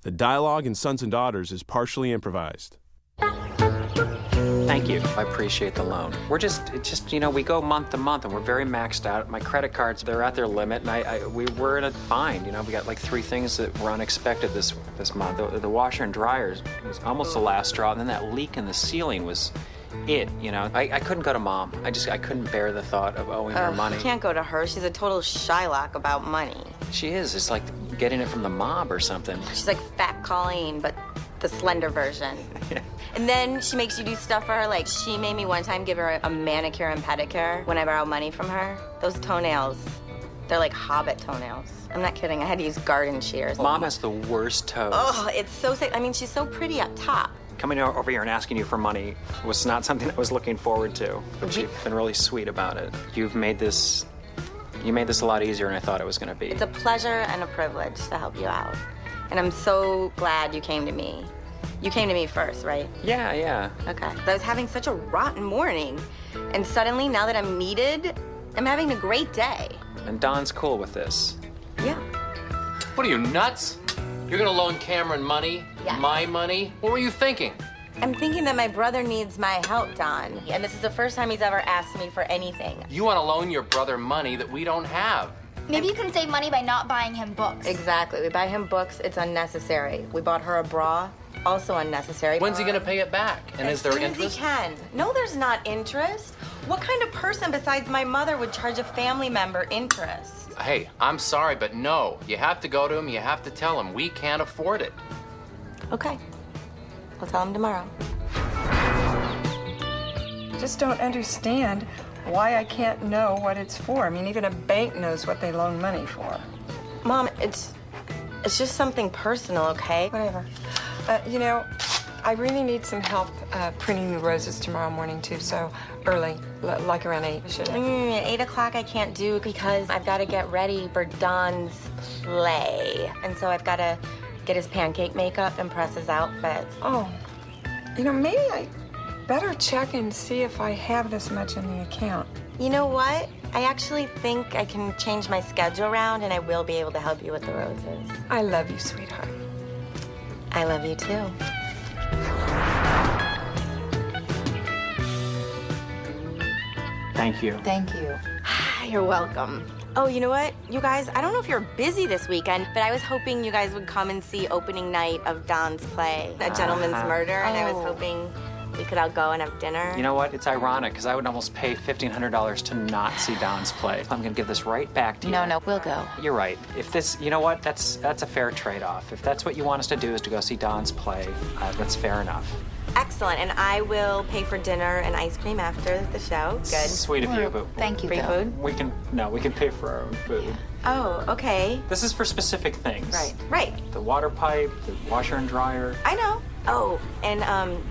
The dialogue in Sons and Daughters is partially improvised. Thank you. I appreciate the loan. We go month to month and we're very maxed out. My credit cards, they're at their limit, and we were in a bind. We got like 3 things that were unexpected this month. The washer and dryer was almost the last straw, and then that leak in the ceiling was it. I couldn't go to Mom. I couldn't bear the thought of owing her money. You can't go to her. She's a total Shylock about money. She is. It's like getting it from the mob or something. She's like Fat Colleen, but the slender version. Yeah. And then she makes you do stuff for her. Like, she made me one time give her a manicure and pedicure when I borrowed money from her. Those toenails, they're like Hobbit toenails. I'm not kidding. I had to use garden shears. Mom has the worst toes. Oh, it's so sick. I mean, she's so pretty up top. Coming over here and asking you for money was not something I was looking forward to. But you've been really sweet about it. You made this a lot easier than I thought it was going to be. It's a pleasure and a privilege to help you out. And I'm so glad you came to me. You came to me first, right? Yeah. Okay. I was having such a rotten morning, and suddenly, now that I'm needed, I'm having a great day. And Don's cool with this. Yeah. What are you, nuts? You're gonna loan Cameron money? Yes. My money? What were you thinking? I'm thinking that my brother needs my help, Don. And this is the first time he's ever asked me for anything. You want to loan your brother money that we don't have. Maybe you can save money by not buying him books. Exactly. We buy him books, it's unnecessary. We bought her a bra, also unnecessary. When's he gonna pay it back? And is there interest? As soon as he can. No, there's not interest. What kind of person besides my mother would charge a family member interest? Hey, I'm sorry, but no. You have to go to him, you have to tell him. We can't afford it. Okay. I'll tell him tomorrow. I just don't understand why I can't know what it's for. I mean, even a bank knows what they loan money for. Mom, it's just something personal, okay? Whatever. I really need some help printing the roses tomorrow morning, too, so early, like around 8, should I? 8 o'clock I can't do because I've got to get ready for Don's play. And so I've got to get his pancake makeup and press his outfits. Oh, maybe I better check and see if I have this much in the account. You know what? I actually think I can change my schedule around and I will be able to help you with the roses. I love you, sweetheart. I love you, too. Thank you. Thank you. You're welcome. Oh, you know what? You guys, I don't know if you're busy this weekend, but I was hoping you guys would come and see opening night of Don's play, A Gentleman's Murder, and I was hoping we could all go and have dinner. You know what? It's ironic, because I would almost pay $1,500 to not see Don's play. I'm going to give this right back to you. No, we'll go. You're right. If this, you know what? That's a fair trade-off. If that's what you want us to do is to go see Don's play, that's fair enough. Excellent, and I will pay for dinner and ice cream after the show. Good. Sweet of you, but Thank you, Free though. food? we can pay for our own food. Oh, okay. This is for specific things. Right. The water pipe, the washer and dryer. I know. Oh, and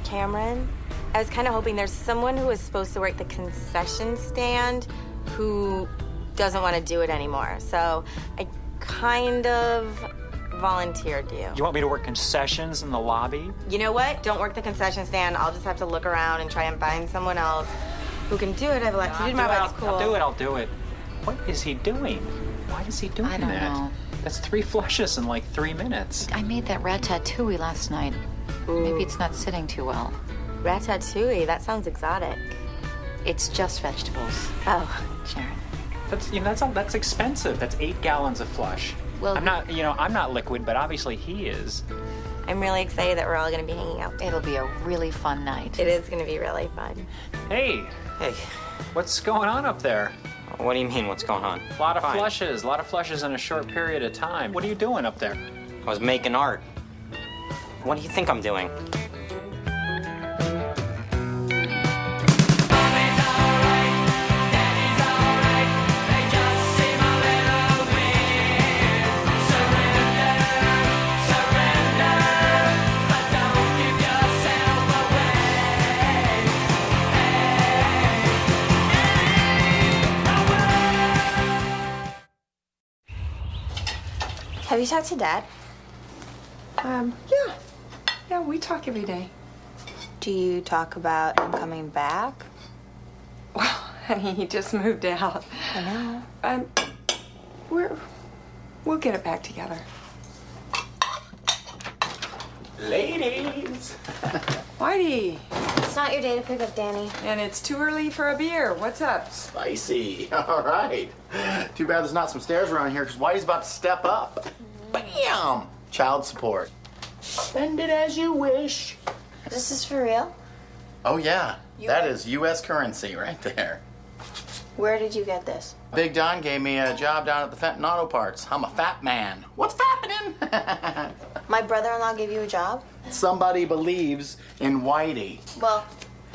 Cameron, I was kind of hoping there's someone who is supposed to work the concession stand who doesn't want to do it anymore. So I kind of volunteered you. You want me to work concessions in the lobby? You know what? Don't work the concession stand. I'll just have to look around and try and find someone else who can do it. I have a lot to do tomorrow, but it's cool. I'll do it. What is he doing? Why is he doing that? I don't know. That's 3 flushes in like 3 minutes. I made that ratatouille last night. Ooh. Maybe it's not sitting too well. Ratatouille, that sounds exotic. It's just vegetables. Oh. Sharon. That's expensive. That's 8 gallons of flush. Well, I'm not liquid, but obviously he is. I'm really excited that we're all going to be hanging out. It'll be a really fun night. It is going to be really fun. Hey, what's going on up there? What do you mean, what's going on? A lot of flushes in a short period of time. What are you doing up there? I was making art. What do you think I'm doing? Have you talked to Dad? Yeah, we talk every day. Do you talk about him coming back? Well, honey, he just moved out. I know. We'll get it back together. Whitey's. Whitey, It's not your day to pick up Danny. and it's too early for a beer. What's up? Spicy. All right. Too bad there's not some stairs around here because Whitey's about to step up. Bam! Child support. Spend it as you wish. This is for real? Oh, yeah. That is U.S. currency right there. Where did you get this? Big Don gave me a job down at the Fenton Auto Parts. I'm a fat man. What's happening? My brother-in-law gave you a job? Somebody believes in Whitey. Well,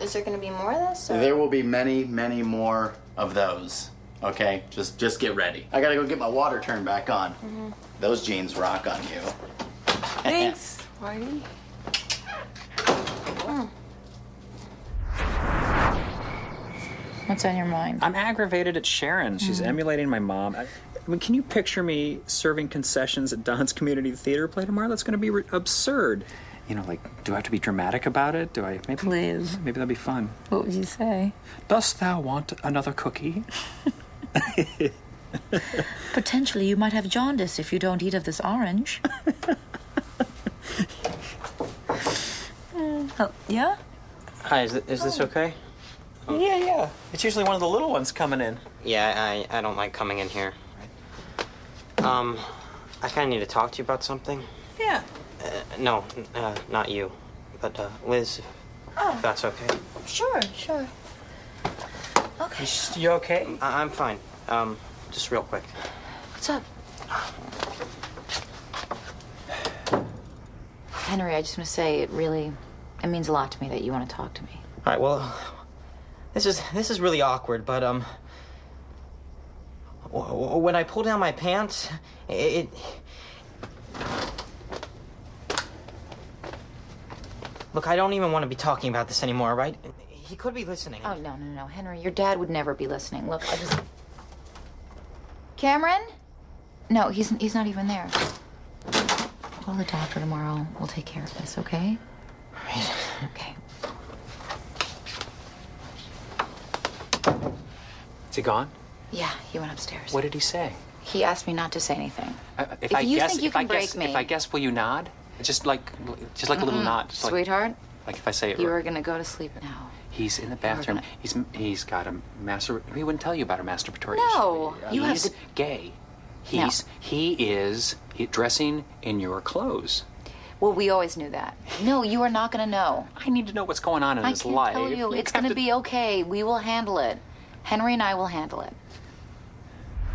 is there going to be more of this? Or? There will be many, many more of those. Okay? Just get ready. I gotta go get my water turned back on. Those jeans rock on you. Thanks, Whitey. What's on your mind? I'm aggravated at Sharon. She's emulating my mom. I mean, can you picture me serving concessions at Don's Community Theater play tomorrow? That's going to be absurd. You know, like, do I have to be dramatic about it? Do I? Maybe, Please. Maybe that'll be fun. What would you say? Dost thou want another cookie? Potentially, you might have jaundice if you don't eat of this orange. Oh, yeah? Hi, is this okay? Yeah. It's usually one of the little ones coming in. Yeah, I don't like coming in here. I kind of need to talk to you about something. Yeah. No, not you. But, Liz, if that's okay. Sure. Okay. You okay? I'm fine. Just real quick. What's up? Henry, I just want to say it means a lot to me that you want to talk to me. All right, well, this is really awkward, but, when I pull down my pants, Look, I don't even want to be talking about this anymore, right? He could be listening. Oh, no. Henry, your dad would never be listening. Look, Cameron? No, he's not even there. Call the doctor tomorrow. We'll take care of this, okay? Okay. Is he gone? Yeah, he went upstairs. What did he say? He asked me not to say anything. If you think you can break me. If I guess, will you nod? Just like a little nod. Just Sweetheart, like if I say it. you are gonna go to sleep now. He's in the bathroom. He's got a he wouldn't tell you about a masturbatory No, issue. you have He's to- gay. No. He is dressing in your clothes. Well, we always knew that. No, you are not gonna know. I need to know what's going on in I his can't life. tell you. It's gonna be okay. We will handle it. Henry and I will handle it.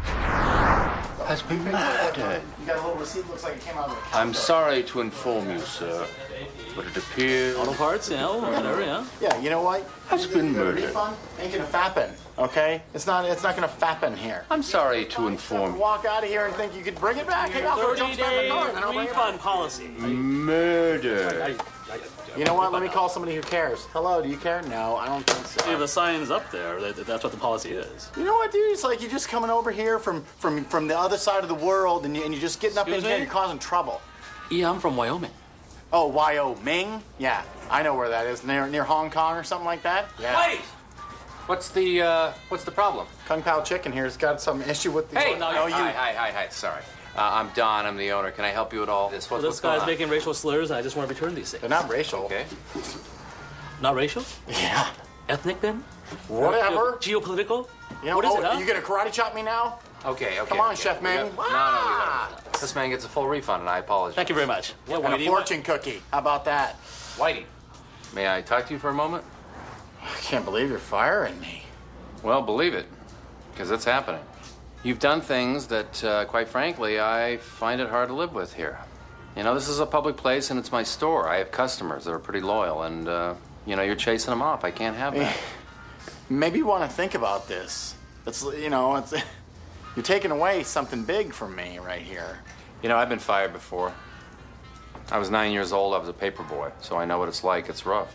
Has been murdered. You got a little receipt, looks like it came out of the I'm sorry to inform you, sir, but it appears... Auto parts, whatever, yeah. Yeah, you know what? Has been murdered. Refund ain't gonna fappen, okay? It's not gonna fappen here. I'm sorry to inform you. Walk out of here and think you could bring it back. Hey, I'll go jump start the car, then I'll bring it back. refund policy. Murder. You know what? Let me call somebody who cares. Hello, do you care? No, I don't think so. Yeah, the sign's up there. That's what the policy is. You know what, dude? It's like you're just coming over here from the other side of the world, and you're just getting up in Excuse here me? and you're causing trouble. Yeah, I'm from Wyoming. Oh, Wyoming? Yeah, I know where that is. Near Hong Kong or something like that. Yeah. Wait! What's the problem? Kung Pao Chicken here's got some issue with the. Hey! no, you. Hi, sorry. I'm Don, I'm the owner. Can I help you at all? This What's going guy's on? making racial slurs, and I just want to return these things. They're not racial. Okay. Not racial? Yeah. Ethnic, then? Whatever. Geopolitical? You know, What is it, huh? You gonna karate chop me now? Okay. Come on, okay. Chef Ming. No, we gotta. This man gets a full refund, and I apologize. Thank you very much. Yeah, And a Whitey, fortune cookie. How about that? Whitey, may I talk to you for a moment? I can't believe you're firing me. Well, believe it, because it's happening. You've done things that, quite frankly, I find it hard to live with here. You know, this is a public place, and it's my store. I have customers that are pretty loyal, and, you're chasing them off. I can't have that. Maybe you want to think about this. It's you're taking away something big from me right here. You know, I've been fired before. I was 9 years old. I was a paper boy, so I know what it's like. It's rough.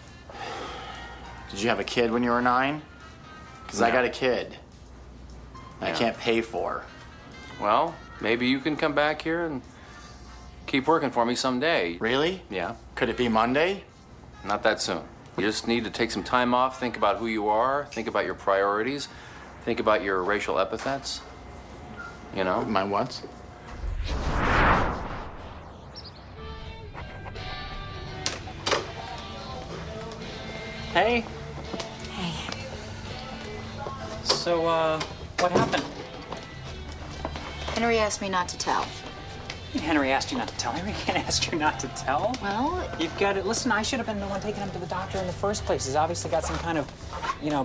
Did you have a kid when you were 9? Because I No. got a kid. I Yeah. can't pay for. Well, maybe you can come back here and keep working for me someday. Really? Yeah. Could it be Monday? Not that soon. You just need to take some time off, think about who you are, think about your priorities, think about your racial epithets. You know? My what? Hey. Hey. So, what happened? Henry asked me not to tell. Henry asked you not to tell. Henry can't ask you not to tell. Well, You've got to listen. I should have been the one taking him to the doctor in the first place. He's obviously got some kind of,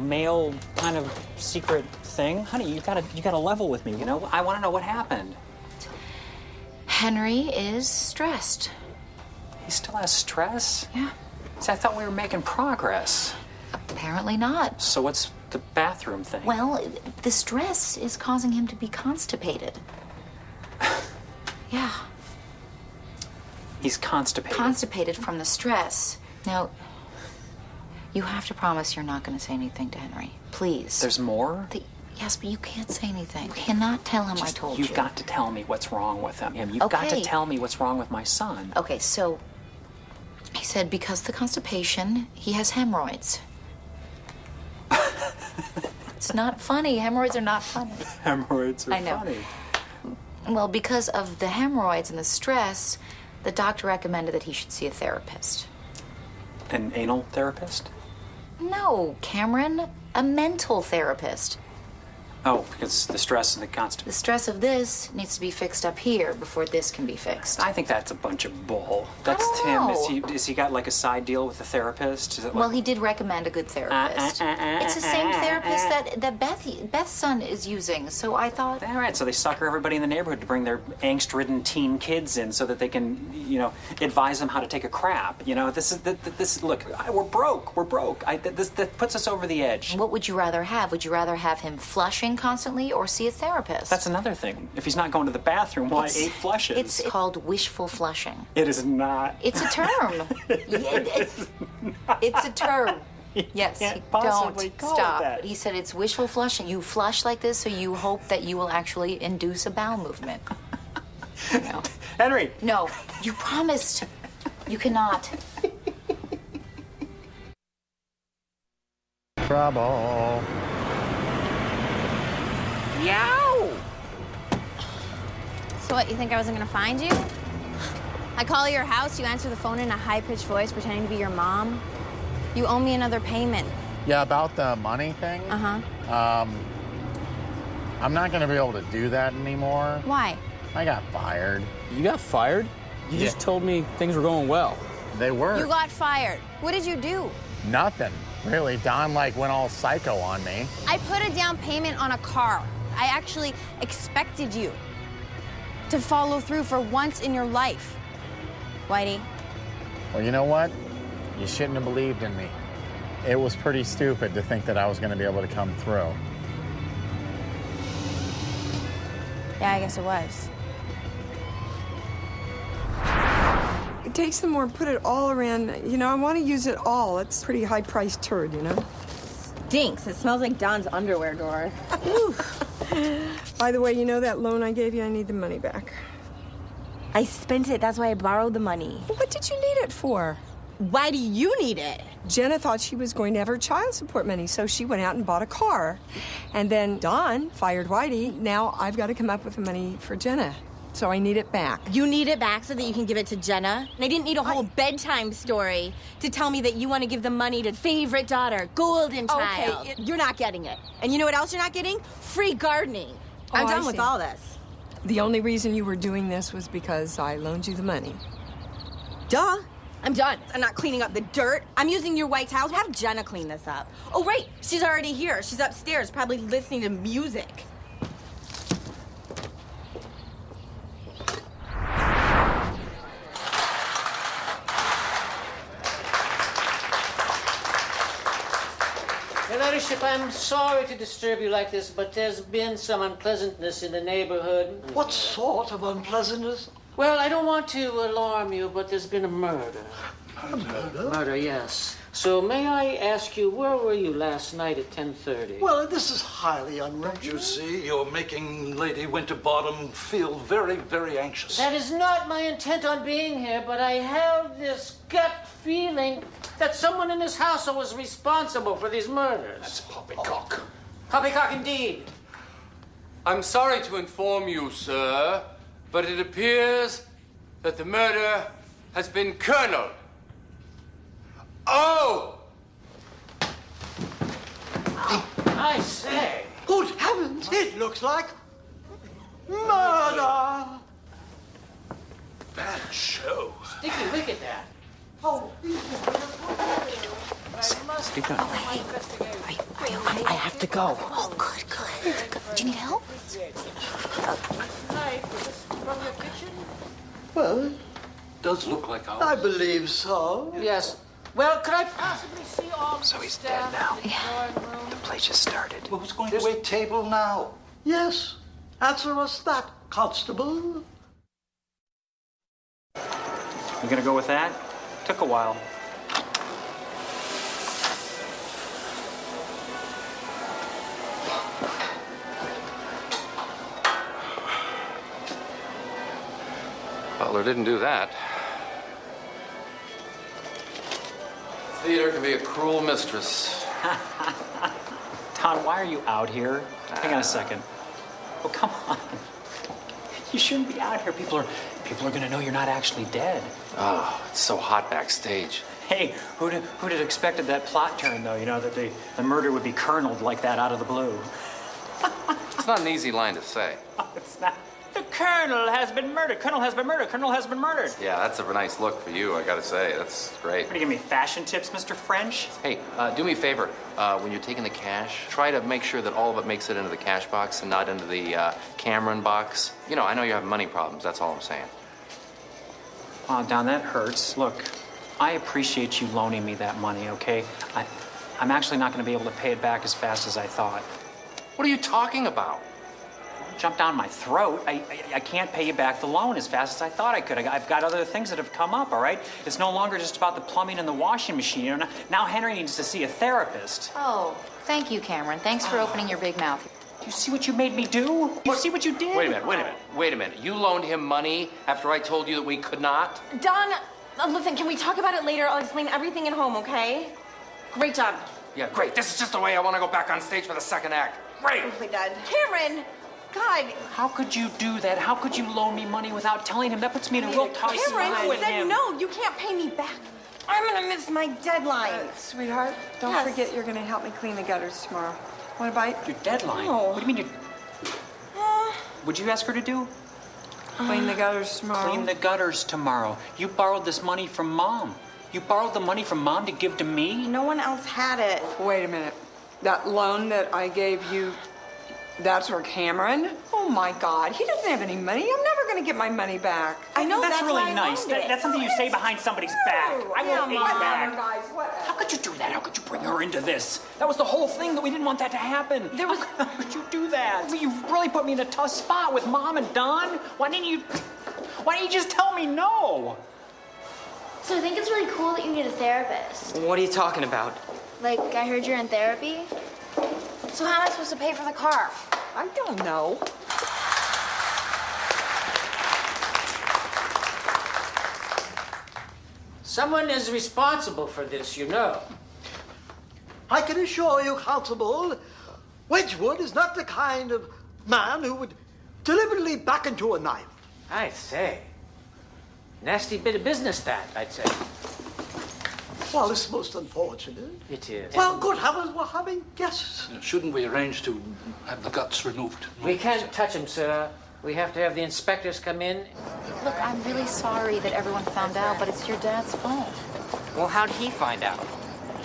male kind of secret thing. Honey, you gotta level with me. I want to know what happened. Henry is stressed. He still has stress. Yeah. See, I thought we were making progress. Apparently not. So what's the bathroom thing? Well, the stress is causing him to be constipated. Yeah. He's constipated. Constipated from the stress. Now, you have to promise you're not going to say anything to Henry. Please. There's more? Yes, but you can't say anything. You cannot tell him I told you. You've got to tell me what's wrong with him. You've got to tell me what's wrong with my son. Okay, so he said because of the constipation, he has hemorrhoids. It's not funny. Hemorrhoids are not funny. Hemorrhoids are funny. Well, because of the hemorrhoids and the stress, the doctor recommended that he should see a therapist. An anal therapist? No, Cameron, a mental therapist. Oh, because the stress and the constipation. The stress of this needs to be fixed up here before this can be fixed. I think that's a bunch of bull. That's I Tim. don't know. Is he got like a side deal with the therapist? Is it like... Well, he did recommend a good therapist. It's the same therapist that Beth's son is using, so I thought... All right, so they sucker everybody in the neighborhood to bring their angst-ridden teen kids in so that they can, advise them how to take a crap. This look, we're broke. This puts us over the edge. What would you rather have? Would you rather have him flushing constantly or see a therapist? That's another thing. If he's not going to the bathroom, why 8 flushes? It's called wishful flushing. It is not. It's a term. It's a term. Yes. Possibly Don't call stop. it that. He said it's wishful flushing. You flush like this, so you hope that you will actually induce a bowel movement. Henry. No, you promised. You cannot. Trouble. Yow! So what, you think I wasn't gonna find you? I call your house, you answer the phone in a high-pitched voice pretending to be your mom. You owe me another payment. Yeah, about the money thing? Uh-huh. I'm not gonna be able to do that anymore. Why? I got fired. You got fired? You just told me things were going well. They were. You got fired. What did you do? Nothing, really. Don, went all psycho on me. I put a down payment on a car. I actually expected you to follow through for once in your life. Whitey. Well, you know what? You shouldn't have believed in me. It was pretty stupid to think that I was going to be able to come through. Yeah, I guess it was. Take some more, put it all around. I want to use it all. It's a pretty high-priced turd, Stinks. It smells like Don's underwear drawer. By the way, that loan I gave you, I need the money back. I spent it. That's why I borrowed the money. What did you need it for? Why do you need it? Jenna thought she was going to have her child support money, so she went out and bought a car. And then Don fired Whitey. Now I've got to come up with the money for Jenna. So I need it back. You need it back so that you can give it to Jenna? And I didn't need a whole bedtime story to tell me that you want to give the money to favorite daughter, golden child. Okay, you're not getting it. And you know what else you're not getting? Free gardening. I'm done with all this. The only reason you were doing this was because I loaned you the money. Duh. I'm done. I'm not cleaning up the dirt. I'm using your white towels. Have Jenna clean this up. Oh, right. She's already here. She's upstairs, probably listening to music. Your Ladyship, I'm sorry to disturb you like this, but there's been some unpleasantness in the neighborhood. What sort of unpleasantness? Well, I don't want to alarm you, but there's been a murder. A murder? Murder, yes. So may I ask you, where were you last night at 10:30? Well, this is highly unregular. You see, you're making Lady Winterbottom feel very, very anxious. That is not my intent on being here, but I have this gut feeling that someone in this house was responsible for these murders. That's poppycock. Poppycock indeed. I'm sorry to inform you, sir, but it appears that the murder has been kerneled. Oh! I say. Good heavens, it looks like murder. Bad show. Sticky, look at that. Oh, Keep going. I have to go. Oh, good. Do you need help? well, it does look like ours. I believe so. Yes. Well, could I possibly see all So he's dead now. The play just started. Well, who's going to wait table now? Yes. Answer us that, Constable. You gonna go with that? Took a while. Butler didn't do that. Theater can be a cruel mistress. Don, why are you out here? Hang on a second. Oh, come on. You shouldn't be out here. People are gonna know you're not actually dead. Oh, it's so hot backstage. Hey, who'd have expected that plot turn, though? You know, that the murder would be kerneled like that out of the blue. It's not an easy line to say. Oh, it's not. The Colonel has been murdered. Colonel has been murdered. Colonel has been murdered. Yeah, that's a nice look for you, I gotta say. That's great. What, are you giving me fashion tips, Mr. French? Hey, do me a favor. When you're taking the cash, try to make sure that all of it makes it into the cash box and not into the Cameron box. You know, I know you have money problems. That's all I'm saying. Oh, Don, that hurts. Look, I appreciate you loaning me that money, okay? I'm actually not going to be able to pay it back as fast as I thought. What are you talking about? Jump down my throat. I can't pay you back the loan as fast as I thought I could. I've got other things that have come up, all right? It's no longer just about the plumbing and the washing machine. You know, now Henry needs to see a therapist. Oh, thank you, Cameron. Thanks for opening your big mouth. Do you see what you made me do? You see what you did? Wait a minute. You loaned him money after I told you that we could not? Don, listen, can we talk about it later? I'll explain everything at home, okay? Great job. Yeah, great. This is just the way I want to go back on stage for the second act. Great. Oh my God. Cameron! God. How could you do that? How could you loan me money without telling him? That puts me in a real tight spot with him. Cameron, I said no. You can't pay me back. I'm gonna miss my deadline. Sweetheart, don't forget you're gonna help me clean the gutters tomorrow. Want a bite? Your deadline? No. What do you mean What'd you ask her to do? Clean the gutters tomorrow. Clean the gutters tomorrow. You borrowed this money from Mom. You borrowed the money from Mom to give to me? No one else had it. Wait a minute. That loan that I gave you, that's for Cameron? Oh my God, he doesn't have any money. I'm never gonna get my money back. I know that's really why I nice. loaned it. That's something you say behind somebody's back. I won't pay you back. Guys, whatever. How could you do that? How could you bring her into this? That was the whole thing, that we didn't want that to happen. How could you do that? You really put me in a tough spot with Mom and Don. Why didn't you just tell me no? So I think it's really cool that you need a therapist. What are you talking about? Like, I heard you're in therapy. So how am I supposed to pay for the car? I don't know. Someone is responsible for this, you know. I can assure you, Constable, Wedgwood is not the kind of man who would deliberately back into a knife. I say. Nasty bit of business, that, I'd say. Well, it's most unfortunate. It is. Well, good heavens, we're having guests. Shouldn't we arrange to have the guts removed? We can't touch him, sir. We have to have the inspectors come in. Look, I'm really sorry that everyone found out, but it's your dad's fault. Well, how'd he find out?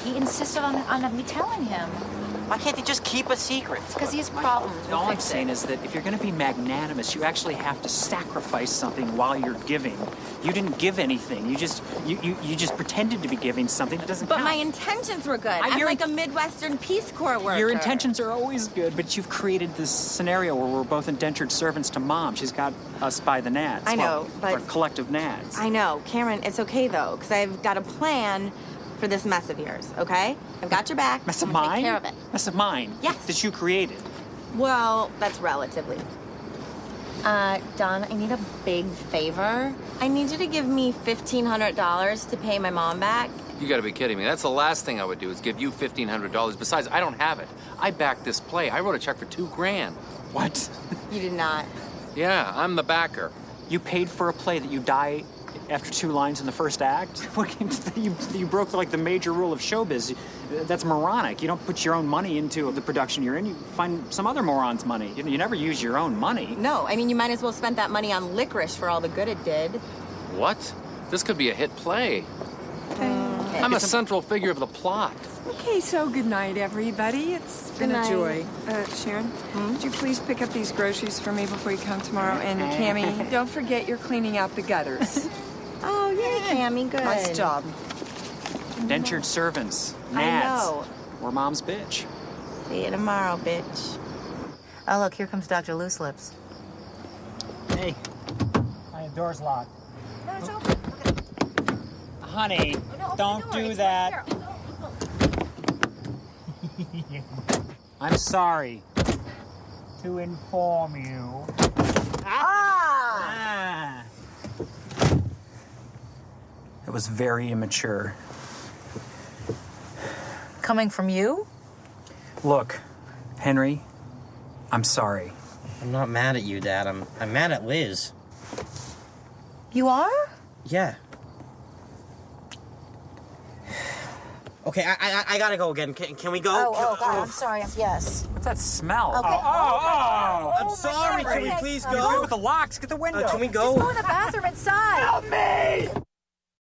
He insisted on me telling him. Why can't he just keep a secret? Because he has problems. All I'm saying is that if you're going to be magnanimous, you actually have to sacrifice something while you're giving. You didn't give anything. You just pretended to be giving something that doesn't But count. my intentions were good. I'm like a Midwestern Peace Corps worker. Your intentions are always good, but you've created this scenario where we're both indentured servants to Mom. She's got us by the nads. I know, but... Or collective nads. I know. Cameron, it's okay, though, because I've got a plan for this mess of yours, okay? I've got your back. Mess of I'm gonna mine? Take care of it. Mess of mine? Yes. That you created? Well, that's relatively. Don, I need a big favor. I need you to give me $1,500 to pay my mom back. You gotta be kidding me. That's the last thing I would do is give you $1,500. Besides, I don't have it. I backed this play. I wrote a check for $2,000. What? You did not. Yeah, I'm the backer. You paid for a play that you die after 2 lines in the first act? You broke like the major rule of showbiz. That's moronic. You don't put your own money into the production you're in. You find some other moron's money. You never use your own money. No, I mean, you might as well spend that money on licorice for all the good it did. What? This could be a hit play. I'm a central figure of the plot. Okay, so good night, everybody. It's been a joy. Sharon, would you please pick up these groceries for me before you come tomorrow? And Cammie, don't forget you're cleaning out the gutters. Oh, yay, Cammie, good. Nice job. Indentured servants. Nads. I know. We're mom's bitch. See you tomorrow, bitch. Oh, look, here comes Dr. Loose Lips. Hey. My door's locked. No, it's open. Honey, don't do that. I'm sorry to inform you. Ah! It was very immature. Coming from you? Look, Henry, I'm sorry. I'm not mad at you, Dad. I'm mad at Liz. You are? Yeah. Okay, I gotta go again. Can we go? Oh, God, I'm sorry. Yes. What's that smell? Okay. I'm sorry. Can we please go? With the locks, get the window. Can we go? Just go in the bathroom inside. Help me!